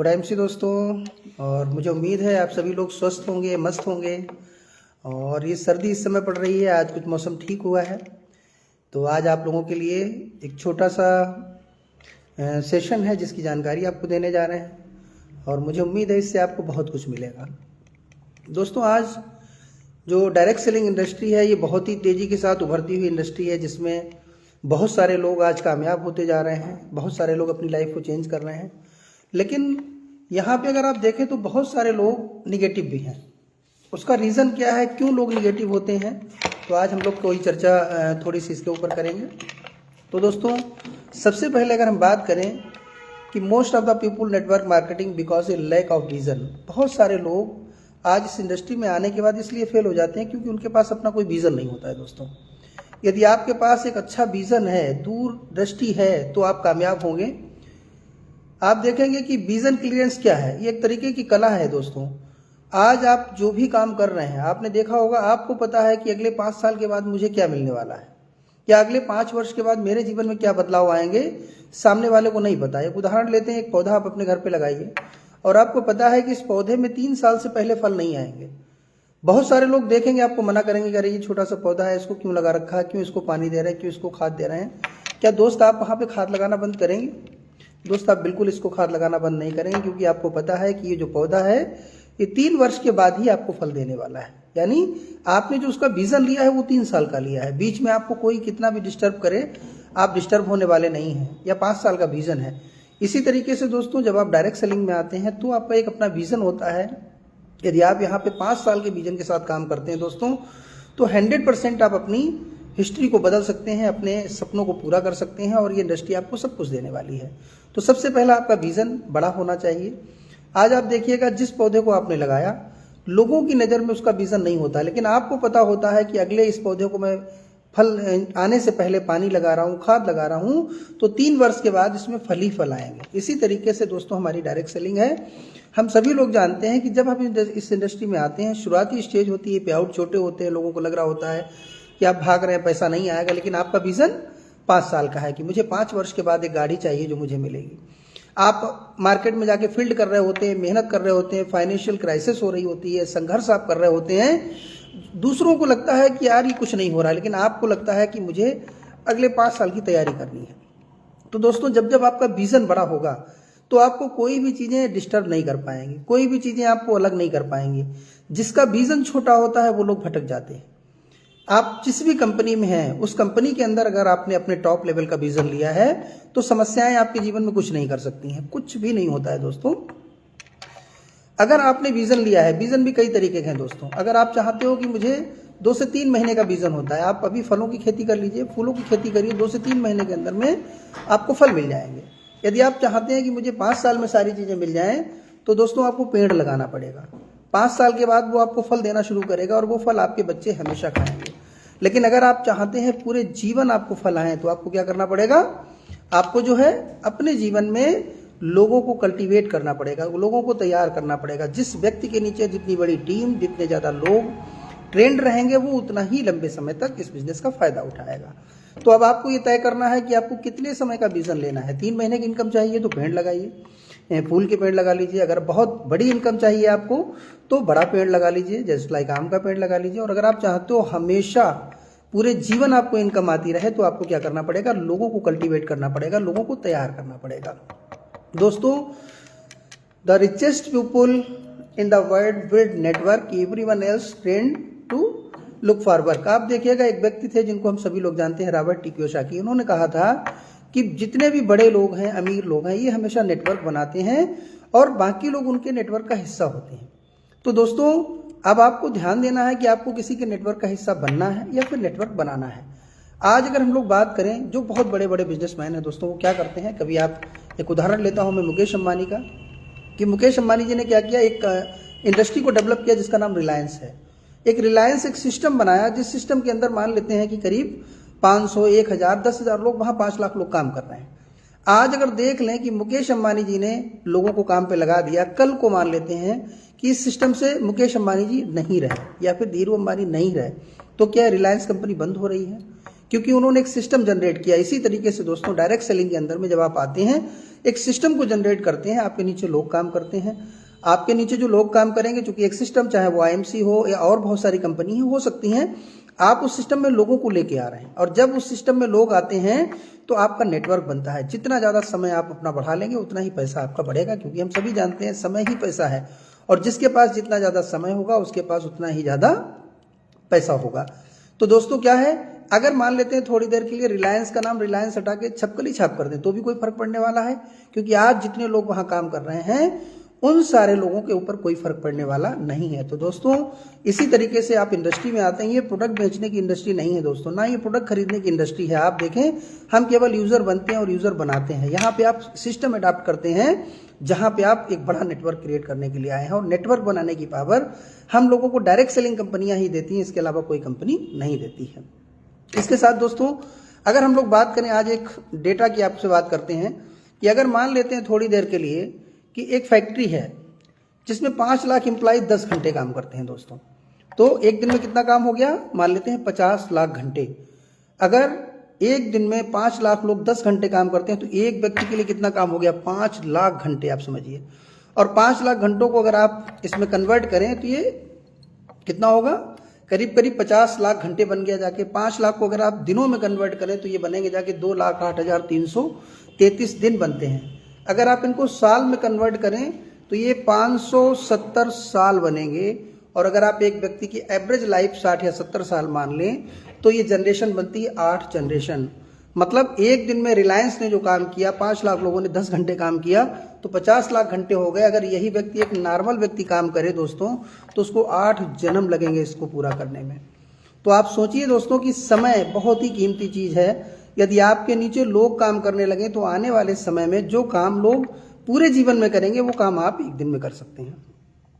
Good MC दोस्तों। और मुझे उम्मीद है आप सभी लोग स्वस्थ होंगे, मस्त होंगे। और ये सर्दी इस समय पड़ रही है, आज कुछ मौसम ठीक हुआ है, तो आज आप लोगों के लिए एक छोटा सा सेशन है जिसकी जानकारी आपको देने जा रहे हैं और मुझे उम्मीद है इससे आपको बहुत कुछ मिलेगा। दोस्तों, आज जो डायरेक्ट सेलिंग इंडस्ट्री है ये बहुत ही तेज़ी के साथ उभरती हुई इंडस्ट्री है, जिसमें बहुत सारे लोग आज कामयाब होते जा रहे हैं, बहुत सारे लोग अपनी लाइफ को चेंज कर रहे हैं। लेकिन यहाँ पे अगर आप देखें तो बहुत सारे लोग निगेटिव भी हैं। उसका रीज़न क्या है, क्यों लोग निगेटिव होते हैं, तो आज हम लोग कोई चर्चा थोड़ी सी इसके ऊपर करेंगे। तो दोस्तों, सबसे पहले अगर हम बात करें कि most of the people network marketing because a lack of vision. बहुत सारे लोग आज इस इंडस्ट्री में आने के बाद इसलिए फेल हो जाते हैं क्योंकि उनके पास अपना कोई विज़न नहीं होता है। दोस्तों, यदि आपके पास एक अच्छा विज़न है, दूरदृष्टि है, तो आप कामयाब होंगे। आप देखेंगे कि विजन क्लियरेंस क्या है, ये एक तरीके की कला है। दोस्तों, आज आप जो भी काम कर रहे हैं, आपने देखा होगा, आपको पता है कि अगले 5 साल के बाद मुझे क्या मिलने वाला है, या अगले 5 वर्ष के बाद मेरे जीवन में क्या बदलाव आएंगे, सामने वाले को नहीं पता। एक उदाहरण लेते हैं, एक पौधा आप अपने घर पे लगाइए और आपको पता है कि इस पौधे में 3 साल से पहले फल नहीं आएंगे। बहुत सारे लोग देखेंगे, आपको मना करेंगे कि अरे ये छोटा सा पौधा है, इसको क्यों लगा रखा है, क्यों इसको पानी दे रहे हैं, क्यों इसको खाद दे रहे हैं। क्या दोस्त आप वहाँ पे खाद लगाना बंद करेंगे? दोस्त, आप बिल्कुल इसको खाद लगाना बंद नहीं करेंगे, क्योंकि आपको पता है कि ये जो पौधा है ये 3 वर्ष के बाद ही आपको फल देने वाला है। यानी आपने जो उसका विजन लिया है वो 3 साल का लिया है। बीच में आपको कोई कितना भी डिस्टर्ब करे, आप डिस्टर्ब होने वाले नहीं हैं, या 5 साल का विजन है। इसी तरीके से दोस्तों, जब आप डायरेक्ट सेलिंग में आते हैं तो आपका एक अपना विजन होता है। यदि आप यहाँ पे 5 साल के विजन के साथ काम करते हैं दोस्तों, तो 100% आप अपनी हिस्ट्री को बदल सकते हैं, अपने सपनों को पूरा कर सकते हैं, और ये इंडस्ट्री आपको सब कुछ देने वाली है। तो सबसे पहला आपका विजन बड़ा होना चाहिए। आज आप देखिएगा, जिस पौधे को आपने लगाया, लोगों की नज़र में उसका विजन नहीं होता, लेकिन आपको पता होता है कि अगले इस पौधे को मैं फल आने से पहले पानी लगा रहा हूँ, खाद लगा रहा हूँ, तो 3 वर्ष के बाद इसमें फल ही फल आएंगे। इसी तरीके से दोस्तों हमारी डायरेक्ट सेलिंग है। हम सभी लोग जानते हैं कि जब हम इस इंडस्ट्री में आते हैं, शुरुआती स्टेज होती है, पे आउट छोटे होते हैं, लोगों को लग रहा होता है कि आप भाग रहे हैं, पैसा नहीं आएगा, लेकिन आपका विजन 5 साल का है कि मुझे 5 वर्ष के बाद एक गाड़ी चाहिए जो मुझे मिलेगी। आप मार्केट में जाके फील्ड कर रहे होते हैं, मेहनत कर रहे होते हैं, फाइनेंशियल क्राइसिस हो रही होती है, संघर्ष आप कर रहे होते हैं। दूसरों को लगता है कि यार ये कुछ नहीं हो रहा, लेकिन आपको लगता है कि मुझे अगले 5 साल की तैयारी करनी है। तो दोस्तों, जब जब आपका विजन बड़ा होगा तो आपको कोई भी चीज़ें डिस्टर्ब नहीं कर पाएंगी, कोई भी चीज़ें आपको अलग नहीं कर पाएंगी। जिसका विजन छोटा होता है वो लोग भटक जाते हैं। आप जिस भी कंपनी में हैं, उस कंपनी के अंदर अगर आपने अपने टॉप लेवल का विजन लिया है तो समस्याएं आपके जीवन में कुछ नहीं कर सकती हैं, कुछ भी नहीं होता है। दोस्तों, अगर आपने विजन लिया है, विजन भी कई तरीके के हैं दोस्तों। अगर आप चाहते हो कि मुझे 2 से 3 महीने का विजन होता है, आप अभी फलों की खेती कर लीजिए, फूलों की खेती करिए, 2 से 3 महीने के अंदर में आपको फल मिल जाएंगे। यदि आप चाहते हैं कि मुझे 5 साल में सारी चीज़ें मिल जाएं, तो दोस्तों आपको पेड़ लगाना पड़ेगा। 5 साल के बाद वो आपको फल देना शुरू करेगा और वो फल आपके बच्चे हमेशा खाएंगे। लेकिन अगर आप चाहते हैं पूरे जीवन आपको फल आए, तो आपको क्या करना पड़ेगा, आपको जो है अपने जीवन में लोगों को कल्टीवेट करना पड़ेगा, लोगों को तैयार करना पड़ेगा। जिस व्यक्ति के नीचे जितनी बड़ी टीम, जितने ज़्यादा लोग ट्रेंड रहेंगे, वो उतना ही लंबे समय तक इस बिजनेस का फायदा उठाएगा। तो अब आपको ये तय करना है कि आपको कितने समय का विजन लेना है। 3 महीने की इनकम चाहिए तो पेड़ लगाइए, फूल के पेड़ लगा लीजिए। अगर बहुत बड़ी इनकम चाहिए आपको तो बड़ा पेड़ लगा लीजिए, जैसे लाइक आम का पेड़ लगा लीजिए। और अगर आप चाहते हो हमेशा पूरे जीवन आपको इनकम आती रहे, तो आपको क्या करना पड़ेगा, लोगों को कल्टीवेट करना पड़ेगा, लोगों को तैयार करना पड़ेगा। दोस्तों, the richest people in the world build network, everyone else trained to look for work. आप देखिएगा, एक व्यक्ति थे जिनको हम सभी लोग जानते हैं, रॉबर्ट टी कियोसाकी। उन्होंने कहा था कि जितने भी बड़े लोग हैं, अमीर लोग हैं, ये हमेशा नेटवर्क बनाते हैं और बाकी लोग उनके नेटवर्क का हिस्सा होते हैं। तो दोस्तों, अब आपको ध्यान देना है कि आपको किसी के नेटवर्क का हिस्सा बनना है या फिर नेटवर्क बनाना है। आज अगर हम लोग बात करें, जो बहुत बड़े बड़े बिजनेसमैन हैं दोस्तों, वो क्या करते हैं, कभी आप एक उदाहरण लेता हूं मैं मुकेश अंबानी का, कि मुकेश अंबानी जी ने क्या किया, एक इंडस्ट्री को डेवलप किया जिसका नाम रिलायंस है। एक सिस्टम बनाया, जिस सिस्टम के अंदर मान लेते हैं कि करीब 500, 1000, 10,000 लोग, वहाँ 5 लाख लोग काम कर रहे हैं। आज अगर देख लें कि मुकेश अंबानी जी ने लोगों को काम पे लगा दिया, कल को मान लेते हैं कि इस सिस्टम से मुकेश अंबानी जी नहीं रहे या फिर धीरू अंबानी नहीं रहे, तो क्या रिलायंस कंपनी बंद हो रही है? क्योंकि उन्होंने एक सिस्टम जनरेट किया। इसी तरीके से दोस्तों डायरेक्ट सेलिंग के अंदर में जब आप आते हैं, एक सिस्टम को जनरेट करते हैं, आपके नीचे लोग काम करते हैं। आपके नीचे जो लोग काम करेंगे, चूंकि एक सिस्टम, चाहे वो आईएमसी हो या और बहुत सारी कंपनी हो सकती हैं, आप उस सिस्टम में लोगों को लेके आ रहे हैं, और जब उस सिस्टम में लोग आते हैं तो आपका नेटवर्क बनता है। जितना ज़्यादा समय आप अपना बढ़ा लेंगे उतना ही पैसा आपका बढ़ेगा, क्योंकि हम सभी जानते हैं समय ही पैसा है, और जिसके पास जितना ज़्यादा समय होगा उसके पास उतना ही ज़्यादा पैसा होगा। तो दोस्तों क्या है, अगर मान लेते हैं थोड़ी देर के लिए रिलायंस का नाम रिलायंस हटा के छपकली छाप कर दें तो भी कोई फर्क पड़ने वाला है, क्योंकि आज जितने लोग वहां काम कर रहे हैं उन सारे लोगों के ऊपर कोई फर्क पड़ने वाला नहीं है। तो दोस्तों इसी तरीके से आप इंडस्ट्री में आते हैं। ये प्रोडक्ट बेचने की इंडस्ट्री नहीं है दोस्तों, ना ये प्रोडक्ट खरीदने की इंडस्ट्री है। आप देखें, हम केवल यूजर बनते हैं और यूजर बनाते हैं। यहाँ पे आप सिस्टम अडाप्ट करते हैं, जहाँ पे आप एक बड़ा नेटवर्क क्रिएट करने के लिए आए हैं, और नेटवर्क बनाने की पावर हम लोगों को डायरेक्ट सेलिंग कंपनियां ही देती हैं, इसके अलावा कोई कंपनी नहीं देती है। इसके साथ दोस्तों अगर हम लोग बात करें, आज एक डेटा की आपसे बात करते हैं कि अगर मान लेते हैं थोड़ी देर के लिए कि एक फैक्ट्री है जिसमें 5 लाख एम्प्लॉय 10 घंटे काम करते हैं दोस्तों, तो एक दिन में कितना काम हो गया, मान लेते हैं 50 लाख घंटे। अगर एक दिन में 5 लाख लोग 10 घंटे काम करते हैं तो एक व्यक्ति के लिए कितना काम हो गया, 5 लाख घंटे, आप समझिए। और 5 लाख घंटों को अगर आप इसमें कन्वर्ट करें तो ये कितना होगा, करीब करीब 50 लाख घंटे बन गया जाके। 5 लाख को अगर आप दिनों में कन्वर्ट करें तो ये बनेंगे जाके 2,08,333 दिन बनते हैं। अगर आप इनको साल में कन्वर्ट करें तो ये 570 साल बनेंगे। और अगर आप एक व्यक्ति की एवरेज लाइफ 60 या 70 साल मान लें तो ये जनरेशन बनती है 8 जनरेशन। मतलब एक दिन में रिलायंस ने जो काम किया, 5 लाख लोगों ने 10 घंटे काम किया तो 50 लाख घंटे हो गए। अगर यही व्यक्ति, एक नॉर्मल व्यक्ति काम करे दोस्तों, तो उसको 8 जन्म लगेंगे इसको पूरा करने में। तो आप सोचिए दोस्तों कि समय बहुत ही कीमती चीज है। यदि आपके नीचे लोग काम करने लगे तो आने वाले समय में जो काम लोग पूरे जीवन में करेंगे वो काम आप एक दिन में कर सकते हैं।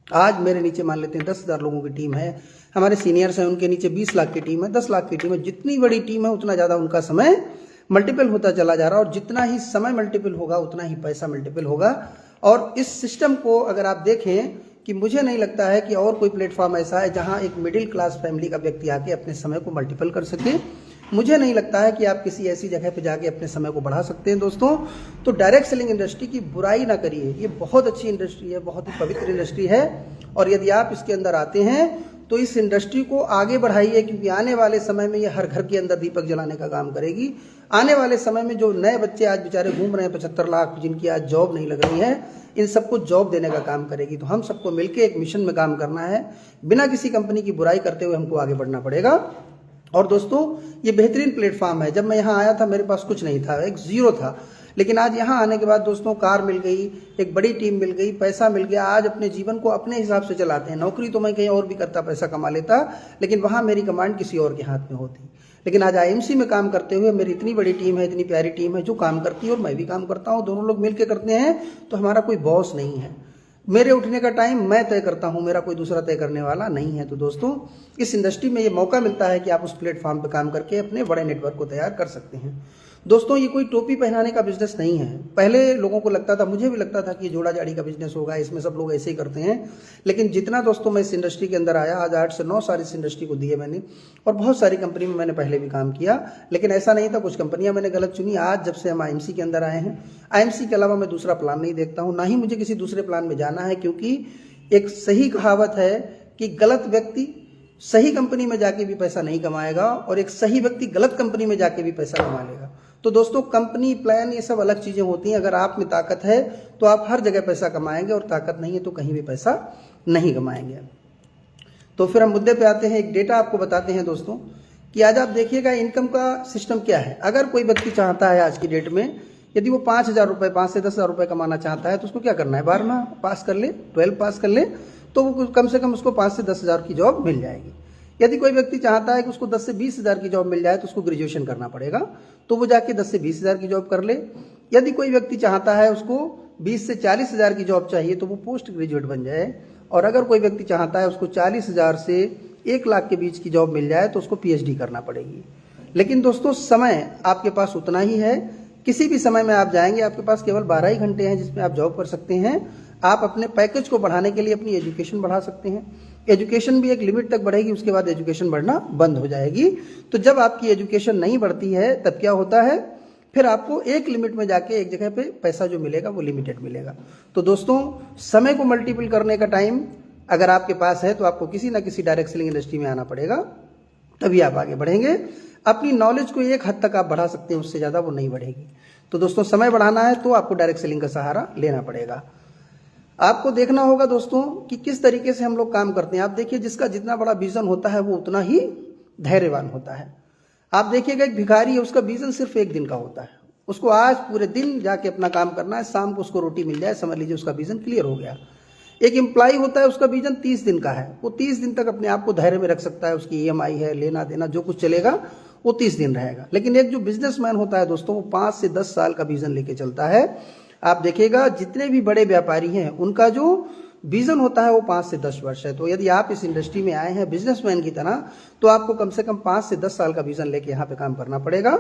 आज मेरे नीचे मान लेते हैं 10,000 लोगों की टीम है, हमारे सीनियर्स हैं, उनके नीचे 20 लाख की टीम है, 10 लाख की टीम है। जितनी बड़ी टीम है उतना ज़्यादा उनका समय मल्टीपल होता चला जा रहा है, और जितना ही समय मल्टीपल होगा उतना ही पैसा मल्टीपल होगा। और इस सिस्टम को अगर आप देखें कि मुझे नहीं लगता है कि और कोई प्लेटफॉर्म ऐसा है जहां एक मिडिल क्लास फैमिली का व्यक्ति आके अपने समय को मल्टीपल कर सके। मुझे नहीं लगता है कि आप किसी ऐसी जगह पे जाके अपने समय को बढ़ा सकते हैं दोस्तों। तो डायरेक्ट सेलिंग इंडस्ट्री की बुराई ना करिए, ये बहुत अच्छी इंडस्ट्री है, बहुत ही पवित्र इंडस्ट्री है। और यदि आप इसके अंदर आते हैं तो इस इंडस्ट्री को आगे बढ़ाइए, क्योंकि आने वाले समय में ये हर घर के अंदर दीपक जलाने का काम करेगी। आने वाले समय में जो नए बच्चे आज बेचारे घूम रहे हैं 75 लाख, जिनकी आज जॉब नहीं लग रही है, इन सबको जॉब देने का काम करेगी। तो हम सबको मिलकर एक मिशन में काम करना है, बिना किसी कंपनी की बुराई करते हुए हमको आगे बढ़ना पड़ेगा। और दोस्तों ये बेहतरीन प्लेटफॉर्म है। जब मैं यहाँ आया था मेरे पास कुछ नहीं था, एक जीरो था, लेकिन आज यहाँ आने के बाद दोस्तों कार मिल गई, एक बड़ी टीम मिल गई, पैसा मिल गया। आज अपने जीवन को अपने हिसाब से चलाते हैं। नौकरी तो मैं कहीं और भी करता, पैसा कमा लेता, लेकिन वहाँ मेरी कमांड किसी और के हाथ में होती। लेकिन आज आईएमसी में काम करते हुए मेरी इतनी बड़ी टीम है, इतनी प्यारी टीम है जो काम करती है और मैं भी काम करता हूँ, दोनों लोग मिलकर करते हैं। तो हमारा कोई बॉस नहीं है, मेरे उठने का टाइम मैं तय करता हूं, मेरा कोई दूसरा तय करने वाला नहीं है। तो दोस्तों इस इंडस्ट्री में ये मौका मिलता है कि आप उस प्लेटफॉर्म पे काम करके अपने बड़े नेटवर्क को तैयार कर सकते हैं। दोस्तों ये कोई टोपी पहनाने का बिजनेस नहीं है। पहले लोगों को लगता था, मुझे भी लगता था कि ये जोड़ा जाड़ी का बिजनेस होगा, इसमें सब लोग ऐसे ही करते हैं। लेकिन जितना दोस्तों मैं इस इंडस्ट्री के अंदर आया, आज 8 से 9 साल इस इंडस्ट्री को दिए मैंने, और बहुत सारी कंपनी में मैंने पहले भी काम किया, लेकिन ऐसा नहीं था। कुछ कंपनियां मैंने गलत चुनी। आज जब से हम आईएमसी के अंदर आए हैं, आईएमसी के अलावा मैं दूसरा प्लान नहीं देखता हूं, ना ही मुझे किसी दूसरे प्लान में जाना है, क्योंकि एक सही कहावत है कि गलत व्यक्ति सही कंपनी में जाके भी पैसा नहीं कमाएगा, और एक सही व्यक्ति गलत कंपनी में जाके भी पैसा कमा लेगा। तो दोस्तों कंपनी, प्लान, ये सब अलग चीजें होती हैं। अगर आप में ताकत है तो आप हर जगह पैसा कमाएंगे, और ताकत नहीं है तो कहीं भी पैसा नहीं कमाएंगे। तो फिर हम मुद्दे पे आते हैं। एक डेटा आपको बताते हैं दोस्तों कि आज आप देखिएगा इनकम का सिस्टम क्या है। अगर कोई व्यक्ति चाहता है आज की डेट में, यदि वो 5,000 रुपये, 5 से 10,000 रुपये कमाना चाहता है, तो उसको क्या करना है, 12वां पास कर ले, 12 पास कर ले, तो वो कम से कम उसको 5 से 10,000 की जॉब मिल जाएगी। यदि कोई व्यक्ति चाहता है कि उसको 10 से 20,000 की जॉब मिल जाए तो उसको ग्रेजुएशन करना पड़ेगा, तो वो जाके 10 से 20,000 की जॉब कर ले। यदि कोई व्यक्ति चाहता है उसको 20 से 40,000 की जॉब चाहिए तो वो पोस्ट ग्रेजुएट बन जाए। और अगर कोई व्यक्ति चाहता है उसको 40,000 से 1 लाख के बीच की जॉब मिल जाए तो उसको पीएचडी करना पड़ेगी। लेकिन दोस्तों समय आपके पास उतना ही है। किसी भी समय में आप जाएंगे, आपके पास केवल 12 ही घंटे हैं जिसमें आप जॉब कर सकते हैं। आप अपने पैकेज को बढ़ाने के लिए अपनी एजुकेशन बढ़ा सकते हैं। एजुकेशन भी एक लिमिट तक बढ़ेगी, उसके बाद एजुकेशन बढ़ना बंद हो जाएगी। तो जब आपकी एजुकेशन नहीं बढ़ती है तब क्या होता है, फिर आपको एक लिमिट में जाके एक जगह पे पैसा जो मिलेगा वो लिमिटेड मिलेगा। तो दोस्तों, समय को मल्टीपल करने का टाइम अगर आपके पास है तो आपको किसी ना किसी डायरेक्ट सेलिंग इंडस्ट्री में आना पड़ेगा, तभी आप आगे बढ़ेंगे। अपनी नॉलेज को एक हद तक आप बढ़ा सकते हैं, उससे ज़्यादा वो नहीं बढ़ेगी। तो दोस्तों, समय बढ़ाना है तो आपको डायरेक्ट सेलिंग का सहारा लेना पड़ेगा। आपको देखना होगा दोस्तों कि किस तरीके से हम लोग काम करते हैं। आप देखिए, जिसका जितना बड़ा विजन होता है वो उतना ही धैर्यवान होता है। आप देखिएगा, एक भिखारी है, उसका विजन सिर्फ एक दिन का होता है। उसको आज पूरे दिन जाके अपना काम करना है, शाम को उसको रोटी मिल जाए, समझ लीजिए उसका विजन क्लियर हो गया। एक एम्प्लॉय होता है, उसका विजन 30 दिन का है। वो 30 दिन तक अपने आप को धैर्य में रख सकता है। उसकी EMI है, लेना देना जो कुछ चलेगा वो 30 दिन रहेगा। लेकिन एक जो बिजनेसमैन होता है दोस्तों, वो 5 से 10 साल का विजन लेके चलता है। आप देखिएगा, जितने भी बड़े व्यापारी हैं उनका जो विजन होता है वो 5 से 10 वर्ष है। तो यदि आप इस इंडस्ट्री में आए हैं बिजनेसमैन की तरह, तो आपको कम से कम 5 से 10 साल का विजन लेके यहाँ पे काम करना पड़ेगा।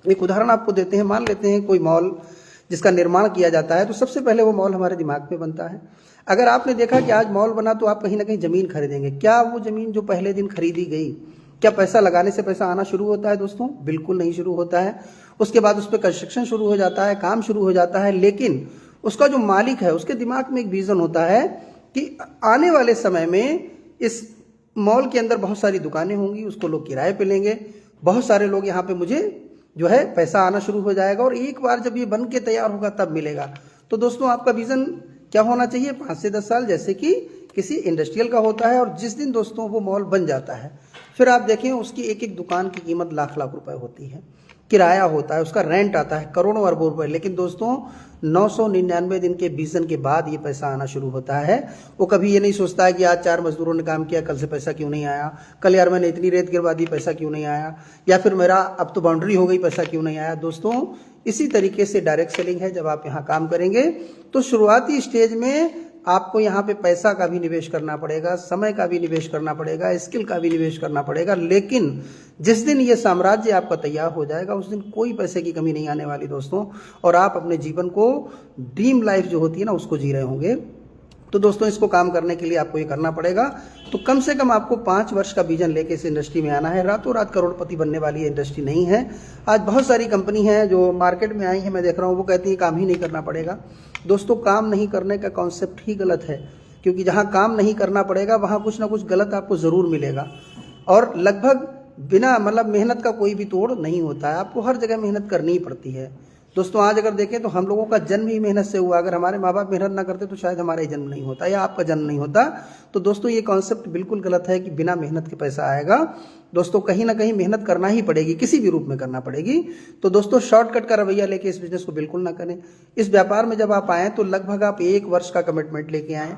एक उदाहरण आपको देते हैं। मान लेते हैं कोई मॉल जिसका निर्माण किया जाता है, तो सबसे पहले वो मॉल हमारे दिमाग में बनता है। अगर आपने देखा कि आज मॉल बना तो आप कहीं ना कहीं जमीन खरीदेंगे। क्या वो जमीन जो पहले दिन खरीदी गई, क्या पैसा लगाने से पैसा आना शुरू होता है दोस्तों? बिल्कुल नहीं शुरू होता है। उसके बाद उस पर कंस्ट्रक्शन शुरू हो जाता है, काम शुरू हो जाता है, लेकिन उसका जो मालिक है उसके दिमाग में एक विजन होता है कि आने वाले समय में इस मॉल के अंदर बहुत सारी दुकानें होंगी, उसको लोग किराए पे लेंगे, बहुत सारे लोग यहाँ पे मुझे जो है पैसा आना शुरू हो जाएगा, और एक बार जब ये बन के तैयार होगा तब मिलेगा। तो दोस्तों, आपका विजन क्या होना चाहिए? 5 से 10 साल, जैसे कि किसी इंडस्ट्रियल का होता है। और जिस दिन दोस्तों वो मॉल बन जाता है, फिर आप देखें उसकी एक एक दुकान की कीमत लाख लाख रुपए होती है, किराया होता है, उसका रेंट आता है करोड़ों अरबों रुपए। लेकिन दोस्तों, 999 दिन के विजन के बाद ये पैसा आना शुरू होता है। वो कभी ये नहीं सोचता है कि आज 4 मजदूरों ने काम किया, कल से पैसा क्यों नहीं आया, कल यार मैंने इतनी रेत गिरवा दी, पैसा क्यों नहीं आया, या फिर मेरा अब तो बाउंड्री हो गई, पैसा क्यों नहीं आया। दोस्तों, इसी तरीके से डायरेक्ट सेलिंग है। जब आप यहाँ काम करेंगे तो शुरुआती स्टेज में आपको यहाँ पे पैसा का भी निवेश करना पड़ेगा, समय का भी निवेश करना पड़ेगा, स्किल का भी निवेश करना पड़ेगा। लेकिन जिस दिन ये साम्राज्य आपका तैयार हो जाएगा, उस दिन कोई पैसे की कमी नहीं आने वाली दोस्तों, और आप अपने जीवन को ड्रीम लाइफ जो होती है ना, उसको जी रहे होंगे। तो दोस्तों, इसको काम करने के लिए आपको ये करना पड़ेगा। तो कम से कम आपको 5 वर्ष का विजन लेके इस इंडस्ट्री में आना है। रातों रात करोड़पति बनने वाली ये इंडस्ट्री नहीं है। आज बहुत सारी कंपनी हैं जो मार्केट में आई हैं, मैं देख रहा हूँ, वो कहती है काम ही नहीं करना पड़ेगा। दोस्तों, काम नहीं करने का कॉन्सेप्ट ही गलत है, क्योंकि जहाँ काम नहीं करना पड़ेगा वहाँ कुछ ना कुछ गलत आपको ज़रूर मिलेगा। और लगभग बिना मेहनत का कोई भी तोड़ नहीं होता है। आपको हर जगह मेहनत करनी ही पड़ती है। दोस्तों, आज अगर देखें तो हम लोगों का जन्म ही मेहनत से हुआ। अगर हमारे माँ बाप मेहनत ना करते तो शायद हमारा जन्म नहीं होता या आपका जन्म नहीं होता। तो दोस्तों, ये कॉन्सेप्ट बिल्कुल गलत है कि बिना मेहनत के पैसा आएगा। दोस्तों, कहीं ना कहीं मेहनत करना ही पड़ेगी, किसी भी रूप में करना पड़ेगी। तो दोस्तों, शॉर्टकट का रवैया लेके इस बिजनेस को बिल्कुल ना करें। इस व्यापार में जब आप आएँ तो लगभग आप 1 वर्ष का कमिटमेंट लेके आएँ।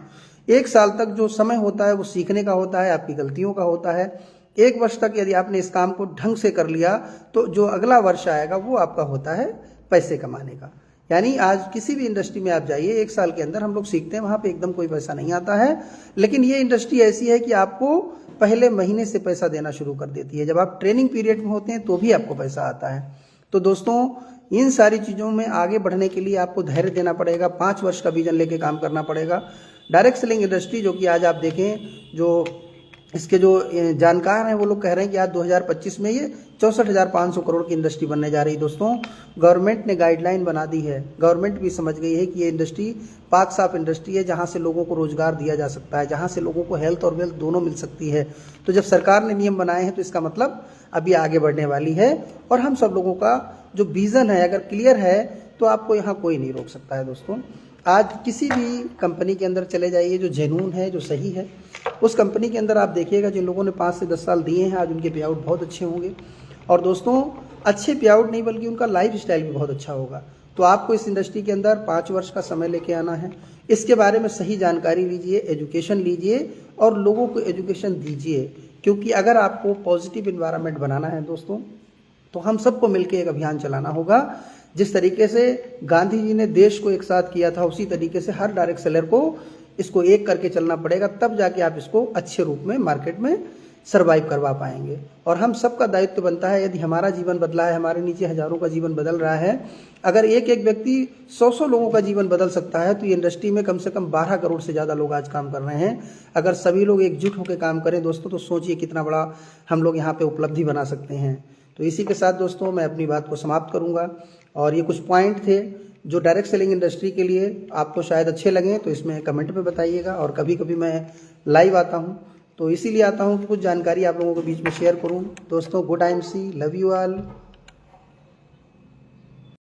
1 साल तक जो समय होता है वो सीखने का होता है, आपकी गलतियों का होता है। 1 वर्ष तक यदि आपने इस काम को ढंग से कर लिया तो जो अगला वर्ष आएगा वो आपका होता है पैसे कमाने का। यानी आज किसी भी इंडस्ट्री में आप जाइए, 1 साल के अंदर हम लोग सीखते हैं, वहाँ पे एकदम कोई पैसा नहीं आता है। लेकिन ये इंडस्ट्री ऐसी है कि आपको पहले महीने से पैसा देना शुरू कर देती है। जब आप ट्रेनिंग पीरियड में होते हैं तो भी आपको पैसा आता है। तो दोस्तों, इन सारी चीज़ों में आगे बढ़ने के लिए आपको धैर्य देना पड़ेगा, 5 वर्ष का विजन लेके काम करना पड़ेगा। डायरेक्ट सेलिंग इंडस्ट्री, जो कि आज आप देखें, जो इसके जो जानकार हैं वो लोग कह रहे हैं कि आज 2025 में ये 64,500 करोड़ की इंडस्ट्री बनने जा रही है। दोस्तों, गवर्नमेंट ने गाइडलाइन बना दी है, गवर्नमेंट भी समझ गई है कि ये इंडस्ट्री पाक साफ इंडस्ट्री है, जहाँ से लोगों को रोजगार दिया जा सकता है, जहाँ से लोगों को हेल्थ और वेल्थ दोनों मिल सकती है। तो जब सरकार ने नियम बनाए हैं तो इसका मतलब अभी आगे बढ़ने वाली है। और हम सब लोगों का जो विज़न है अगर क्लियर है तो आपको यहाँ कोई नहीं रोक सकता है। दोस्तों, आज किसी भी कंपनी के अंदर चले जाइए जो जेन्युइन है, जो सही है, उस कंपनी के अंदर आप देखिएगा जिन लोगों ने 5 से 10 साल दिए हैं आज उनके पे आउट बहुत अच्छे होंगे। और दोस्तों, अच्छे पे आउट नहीं बल्कि उनका लाइफ स्टाइल भी बहुत अच्छा होगा। तो आपको इस इंडस्ट्री के अंदर 5 वर्ष का समय लेके आना है। इसके बारे में सही जानकारी लीजिए, एजुकेशन लीजिए और लोगों को एजुकेशन दीजिए। क्योंकि अगर आपको पॉजिटिव इन्वायरमेंट बनाना है दोस्तों, तो हम सबको मिलकर एक अभियान चलाना होगा। जिस तरीके से गांधी जी ने देश को एक साथ किया था, उसी तरीके से हर डायरेक्ट सेलर को इसको एक करके चलना पड़ेगा, तब जाके आप इसको अच्छे रूप में मार्केट में सर्वाइव करवा पाएंगे। और हम सबका दायित्व बनता है, यदि हमारा जीवन बदला है, हमारे नीचे हजारों का जीवन बदल रहा है, अगर एक एक व्यक्ति 100 लोगों का जीवन बदल सकता है, तो ये इंडस्ट्री में कम से कम 12 करोड़ से ज़्यादा लोग आज काम कर रहे हैं। अगर सभी लोग एकजुट होकर काम करें दोस्तों, तो सोचिए कितना बड़ा हम लोग यहाँ पे उपलब्धि बना सकते हैं। तो इसी के साथ दोस्तों मैं अपनी बात को समाप्त करूँगा। और ये कुछ पॉइंट थे जो डायरेक्ट सेलिंग इंडस्ट्री के लिए आपको शायद अच्छे लगें, तो इसमें कमेंट में बताइएगा। और कभी कभी मैं लाइव आता हूँ, तो इसीलिए आता हूँ कि कुछ जानकारी आप लोगों के बीच में शेयर करूँ। दोस्तों good IMC, love you all.